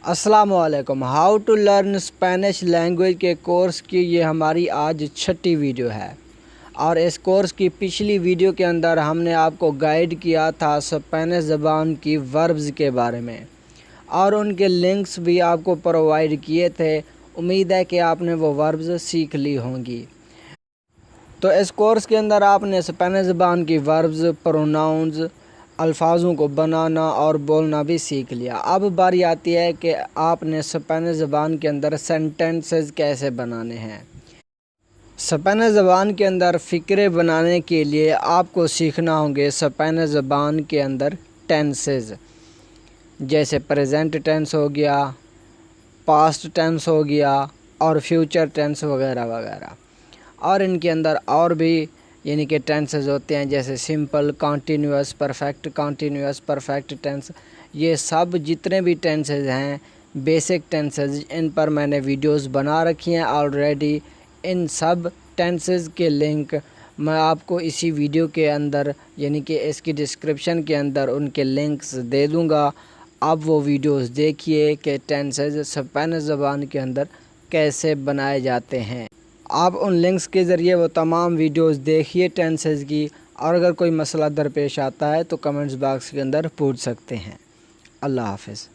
अस्सलामुअलैकुम। How to learn Spanish language के course की ये हमारी आज 6ठी वीडियो है। और इस कोर्स की पिछली वीडियो के अंदर हमने आपको गाइड किया था स्पेनिश ज़बान की वर्ब्स के बारे में और उनके लिंक्स भी आपको प्रोवाइड किए थे। उम्मीद है कि आपने वो वर्ब्स सीख ली होंगी। तो इस कोर्स के अंदर आपने स्पेनिश ज़बान की वर्ब्स, प्रोनाउंस, अल्फाजों को बनाना और बोलना भी सीख लिया। अब बारी आती है कि आपने स्पेनिश ज़बान के अंदर सेंटेंसेस कैसे बनाने हैं। स्पेनिश ज़बान के अंदर फ़िक्रे बनाने के लिए आपको सीखना होंगे स्पेनिश ज़बान के अंदर टेंसेस, जैसे प्रेजेंट टेंस हो गया, पास्ट टेंस हो गया और फ्यूचर टेंस वगैरह वगैरह। और इनके अंदर और भी यानी कि टेंसेस होते हैं, जैसे सिंपल, कॉन्टीन्यूअस, परफेक्ट टेंस। ये सब जितने भी टेंसेस हैं, बेसिक टेंसेस, इन पर मैंने वीडियोस बना रखी हैं ऑलरेडी। इन सब टेंसेस के लिंक मैं आपको इसी वीडियो के अंदर यानी कि इसकी डिस्क्रिप्शन के अंदर उनके लिंक्स दे दूँगा। आप वो वीडियोस देखिए कि टेंसेस स्पेनिश ज़बान के अंदर कैसे बनाए जाते हैं। आप उन लिंक्स के ज़रिए वो तमाम वीडियोस देखिए टेंसेस की, और अगर कोई मसला दरपेश आता है तो कमेंट्स बॉक्स के अंदर पूछ सकते हैं। अल्लाह हाफ़िज़।